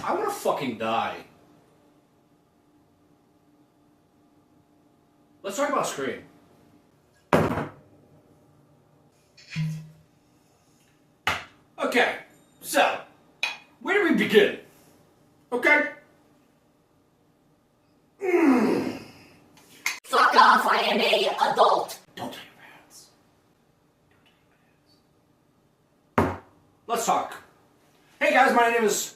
I wanna fucking die. Let's talk about Scream. Okay, so, where do we begin? Okay? Fuck off, I am a adult. Don't take your pants. Let's talk. Hey guys, my name is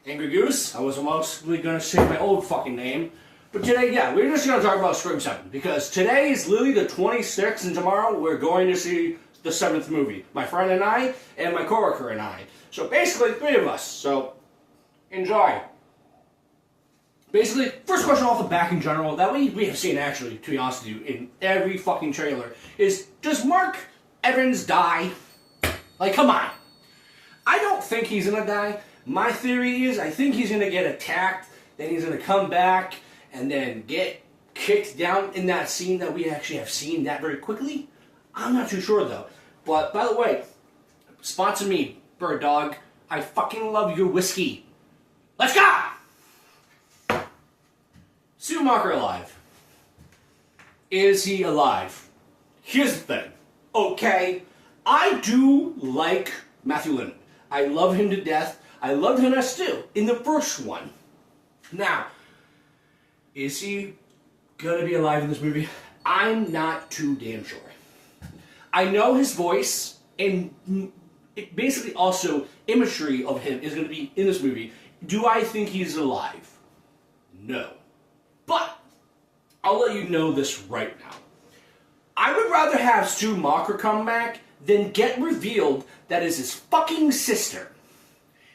Angry Goose. I was mostly gonna say my old fucking name. But today, yeah, we're just gonna talk about Scream 7. Because today is literally the 26th, and tomorrow we're going to see the 7th movie. My friend and I, and my coworker and I. So basically, 3 of us. So, enjoy. Basically, first question off the back in general, that we have seen actually, to be honest with you, in every fucking trailer, is, does Mark Evans die? Like, come on. I don't think he's gonna die. My theory is, I think he's gonna get attacked, then he's gonna come back, and then get kicked down in that scene that we actually have seen that very quickly. I'm not too sure though. But, by the way, sponsor me, Bird Dog. I fucking love your whiskey. Let's go! Schumacher alive. Is he alive? Here's the thing. Okay, I do like Matthew Lillard. I love him to death. I loved him as Stu in the first one. Now, is he gonna be alive in this movie? I'm not too damn sure. I know his voice, and it basically also imagery of him is gonna be in this movie. Do I think he's alive? No. But, I'll let you know this right now. I would rather have Stu Macher come back than get revealed that is his fucking sister.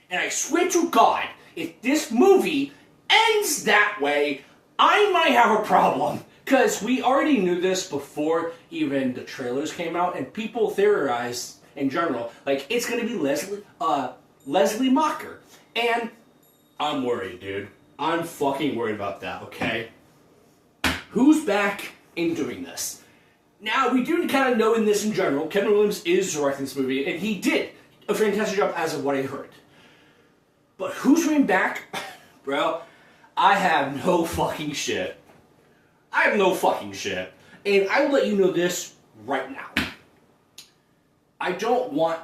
And I swear to God, if this movie ends that way, I might have a problem. Because we already knew this before even the trailers came out, and people theorized in general, like, it's gonna be Leslie Macher. And I'm worried, dude. I'm fucking worried about that, okay? Who's back in doing this? Now, we do kind of know in this in general, Kevin Williams is directing this movie, and he did a fantastic job as of what I heard. But who's coming back? Bro, I have no fucking shit. I have no fucking shit. And I will let you know this right now. I don't want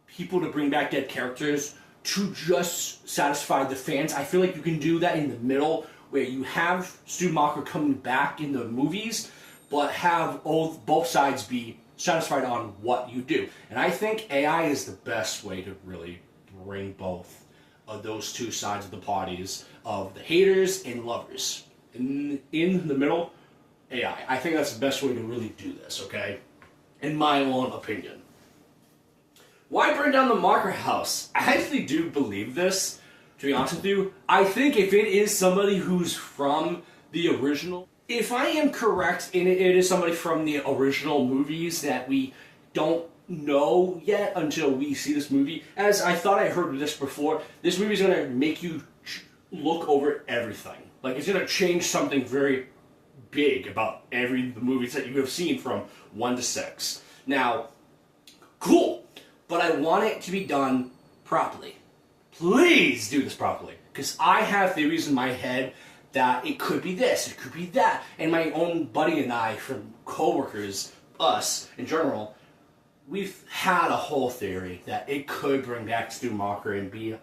people to bring back dead characters to just satisfy the fans. I feel like you can do that in the middle, where you have Stu Macher coming back in the movies, but have both sides be satisfied on what you do. And I think AI is the best way to really bring both of those two sides of the parties, of the haters and lovers. In the middle, AI. I think that's the best way to really do this, okay? In my own opinion. Why burn down the Macher house? I actually do believe this, to be honest with you. I think if it is somebody who's from the original, if I am correct, and it is somebody from the original movies that we don't know yet until we see this movie, as I thought I heard this before, this movie is going to make you look over everything. Like, it's going to change something very big about the movies that you have seen from 1 to 6. Now, cool, but I want it to be done properly. Please do this properly, because I have theories in my head that it could be this, it could be that, and my own buddy and I, from coworkers, us in general, we've had a whole theory that it could bring back Stu Macher and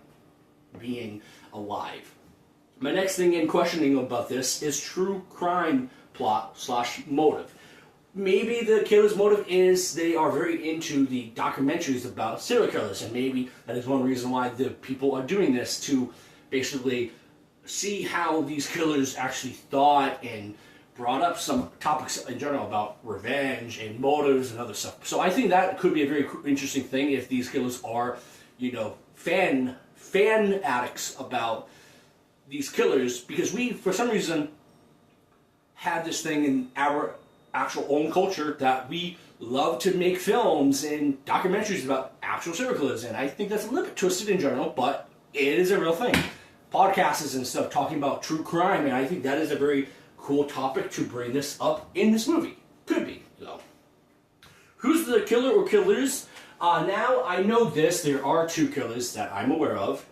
being alive. My next thing in questioning about this is true crime plot / motive. Maybe the killer's motive is they are very into the documentaries about serial killers, and maybe that is one reason why the people are doing this, to basically see how these killers actually thought and brought up some topics in general about revenge and motives and other stuff. So I think that could be a very interesting thing if these killers are, you know, fan addicts about these killers, because we, for some reason, have this thing in our actual own culture that we love to make films and documentaries about actual serial killers, and I think that's a little bit twisted in general, but it is a real thing. Podcasts and stuff talking about true crime, and I think that is a very cool topic to bring this up in this movie. Could be, though. Who's the killer or killers? Now, I know this. There are 2 killers that I'm aware of.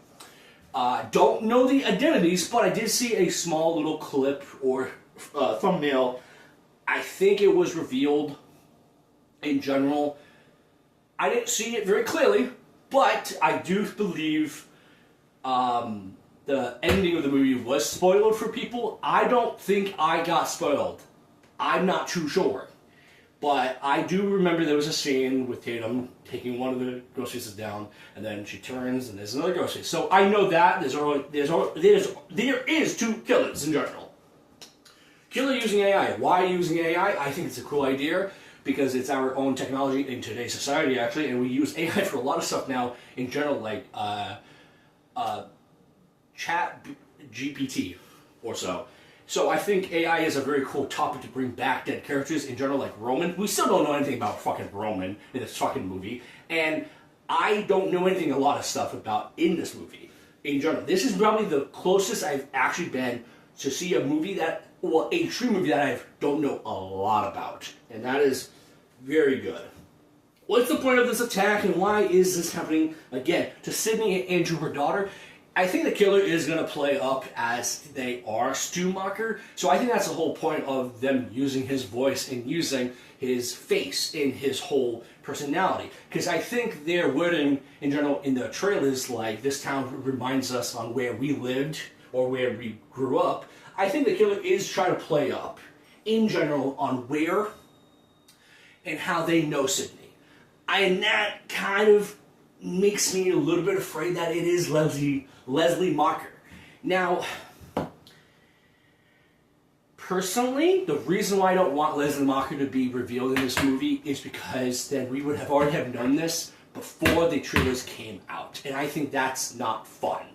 Don't know the identities, but I did see a small little clip or thumbnail. I think it was revealed in general. I didn't see it very clearly, but I do believe the ending of the movie was spoiled for people. I don't think I got spoiled. I'm not too sure. But I do remember there was a scene with Tatum taking one of the groceries down, and then she turns and there's another grocery. So I know that there is two killers in general. Killer using AI. Why using AI? I think it's a cool idea because it's our own technology in today's society, actually, and we use AI for a lot of stuff now in general, like chat GPT or so. So I think AI is a very cool topic to bring back dead characters in general, like Roman. We still don't know anything about fucking Roman in this fucking movie, and I don't know anything, a lot of stuff about in this movie in general. This is probably the closest I've actually been to see a movie that, well, a true movie that I don't know a lot about, and that is very good. What's the point of this attack, and why is this happening again to Sydney and to her daughter? I think the killer is going to play up as they are Stumacher, so I think that's the whole point of them using his voice and using his face in his whole personality. Because I think they're wording in general in the trailers like this town reminds us on where we lived or where we grew up. I think the killer is trying to play up in general on where and how they know Sydney. And that kind of makes me a little bit afraid that it is Leslie Mocker. Now, personally, the reason why I don't want Leslie Mocker to be revealed in this movie is because then we would have already have known this before the trailers came out, and I think that's not fun.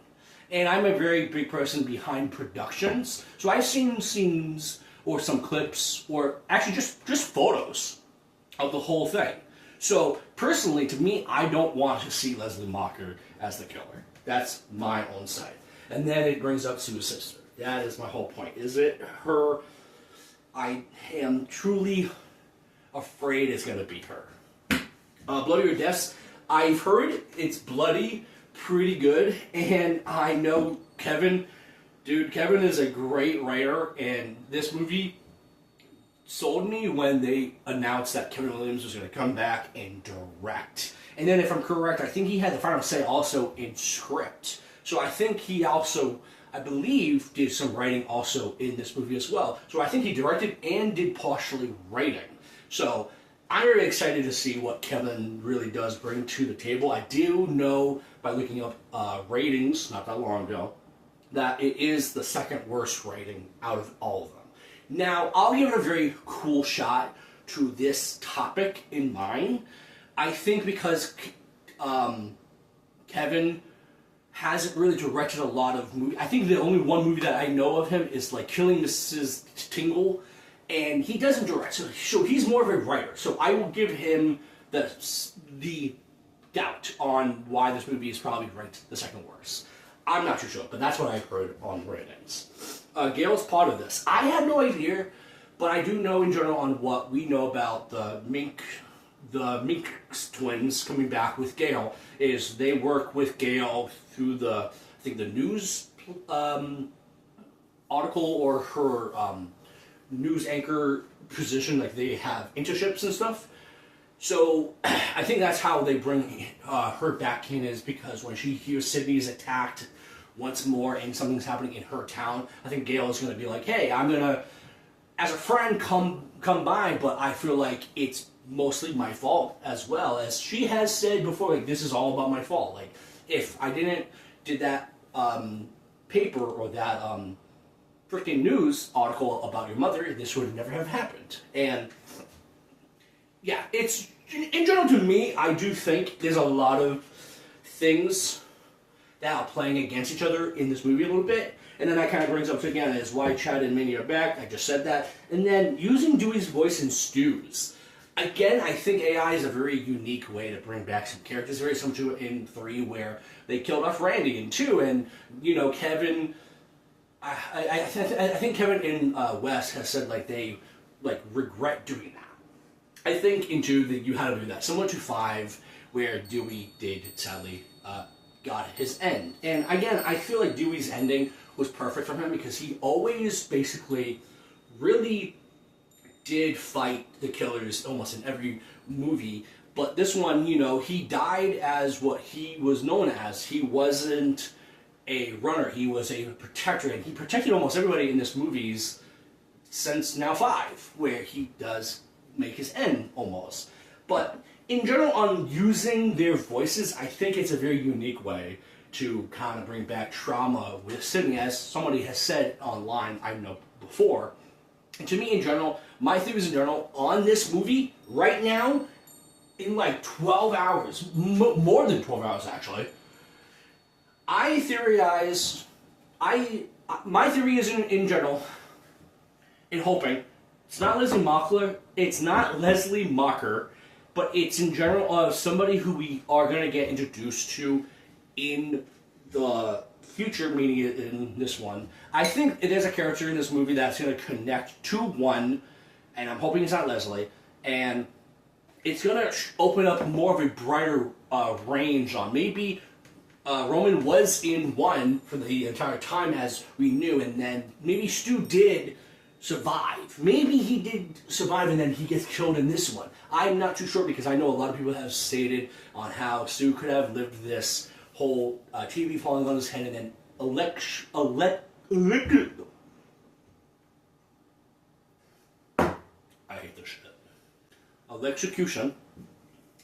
And I'm a very big person behind productions, so I've seen scenes or some clips or actually just photos of the whole thing. So, personally, to me, I don't want to see Leslie Mocker as the killer. That's my own side. And then it brings up to his sister. That is my whole point. Is it her? I am truly afraid it's going to be her. Bloody or Deaths, I've heard it's bloody, pretty good, and I know Kevin. Dude, Kevin is a great writer, and this movie sold me when they announced that Kevin Williams was going to come back and direct. And then if I'm correct, I think he had the final say also in script. So I think he also, I believe, did some writing also in this movie as well. So I think he directed and did partially writing. So I'm very excited to see what Kevin really does bring to the table. I do know by looking up ratings not that long ago that it is the second worst rating out of all of them. Now, I'll give it a very cool shot to this topic in mind. I think because Kevin hasn't really directed a lot of movies. I think the only one movie that I know of him is like Killing Mrs. Tingle, and he doesn't direct, so he's more of a writer. So I will give him the doubt on why this movie is probably ranked the second worst. I'm not too sure, but that's what I've heard on ratings. Gail's part of this. I had no idea, but I do know in general on what we know about the Mink twins coming back with Gail is they work with Gail through the, I think the news article or her news anchor position, like they have internships and stuff. So I think that's how they bring her back in, is because when she hears Sydney's attacked once more and something's happening in her town, I think Gail is going to be like, hey, I'm going to, as a friend, come by, but I feel like it's mostly my fault as well. As she has said before, like, this is all about my fault. Like, if I did that paper or that freaking news article about your mother, this would never have happened. And yeah, it's, in general to me, I do think there's a lot of things that are playing against each other in this movie a little bit. And then that kind of brings up again is why Chad and Minnie are back. I just said that. And then using Dewey's voice in Stu's. Again, I think AI is a very unique way to bring back some characters. Very similar to in 3 where they killed off Randy in 2. And, you know, Kevin, I think Kevin in West has said like they like regret doing that. I think in 2 that you had to do that. Similar to 5 where Dewey did sadly got his end. And again, I feel like Dewey's ending was perfect for him because he always basically really did fight the killers almost in every movie. But this one, you know, he died as what he was known as. He wasn't a runner, he was a protector, and he protected almost everybody in this movie's since now 5, where he does make his end almost. But in general, on using their voices, I think it's a very unique way to kind of bring back trauma with Sydney, as somebody has said online, I know before. And to me, in general, my theories in general on this movie right now, in like 12 hours, more than 12 hours actually, I theorize, my theory is in general, in hoping, it's not Leslie Mocker, but it's in general of somebody who we are going to get introduced to in the future, meaning in this one. I think it is a character in this movie that's going to connect to one, and I'm hoping it's not Leslie, and it's going to open up more of a brighter range on maybe Roman was in 1 for the entire time as we knew, and then maybe Stu did survive. Maybe he did survive and then he gets killed in this one. I'm not too sure because I know a lot of people have stated on how Stu could have lived this whole TV falling on his head and then I hate this shit. Electrocution,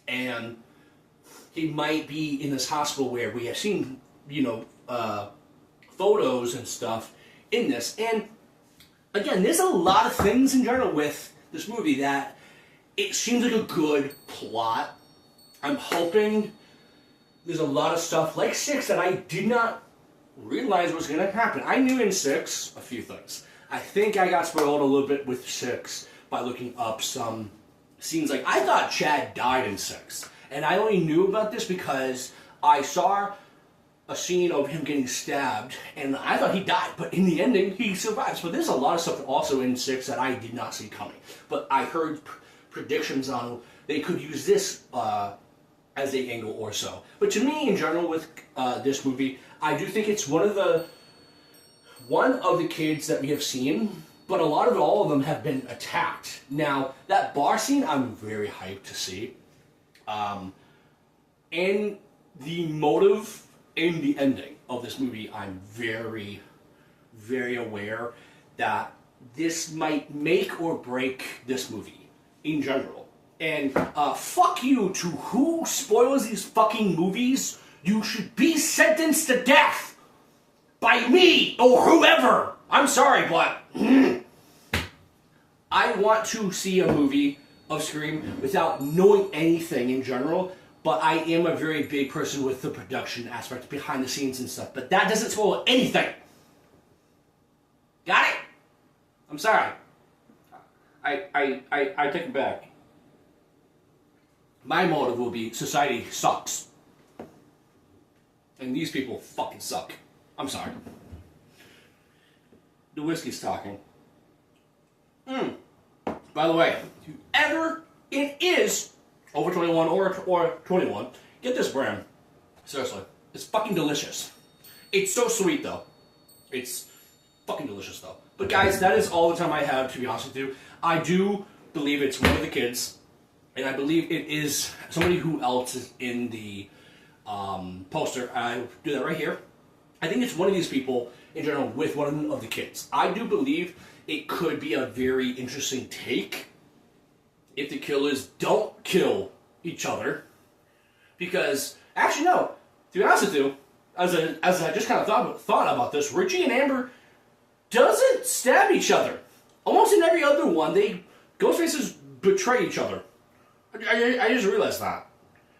and he might be in this hospital where we have seen, you know, photos and stuff in this. And again, there's a lot of things in general with this movie that it seems like a good plot. I'm hoping there's a lot of stuff like 6 that I did not realize was going to happen. I knew in 6 a few things. I think I got spoiled a little bit with 6 by looking up some scenes. Like, I thought Chad died in 6. And I only knew about this because I saw a scene of him getting stabbed, and I thought he died, but in the ending, he survives. But there's a lot of stuff also in 6 that I did not see coming. But I heard predictions on they could use this as a angle or so. But to me, in general, with this movie, I do think it's one of the kids that we have seen, but all of them have been attacked. Now, that bar scene, I'm very hyped to see. And the motive in the ending of this movie, I'm very, very aware that this might make or break this movie in general. And fuck you to who spoils these fucking movies. You should be sentenced to death by me or whoever. I'm sorry, but I want to see a movie of Scream without knowing anything in general, but I am a very big person with the production aspect behind the scenes and stuff, but that doesn't spoil anything. Got it? I'm sorry. I take it back. My motive will be society sucks. And these people fucking suck. I'm sorry. The whiskey's talking. By the way, if you ever, it is over 21 or 21, get this brand. Seriously, it's fucking delicious. It's so sweet though. It's fucking delicious though. But guys, that is all the time I have, to be honest with you. I do believe it's one of the kids, and I believe it is somebody who else is in the poster. I do that right here. I think it's one of these people in general with one of the kids. I do believe it could be a very interesting take if the killers don't kill each other. Because, actually no, to be honest with you, as I just kind of thought about this, Richie and Amber doesn't stab each other. Almost in every other one, Ghostfaces betray each other. I just realized that.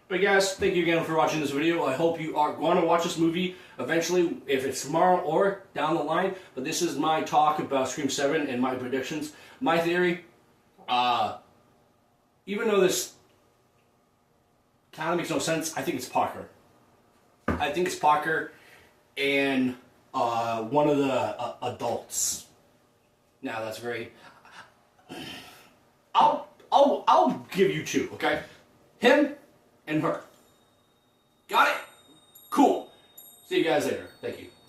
But guys, thank you again for watching this video. I hope you are going to watch this movie eventually, if it's tomorrow or down the line. But this is my talk about Scream 7 and my predictions. My theory, even though this kind of makes no sense, I think it's Parker. I think it's Parker and one of the adults. Now that's very... I'll give you 2, okay? Him and her. Got it? Cool. See you guys later. Thank you.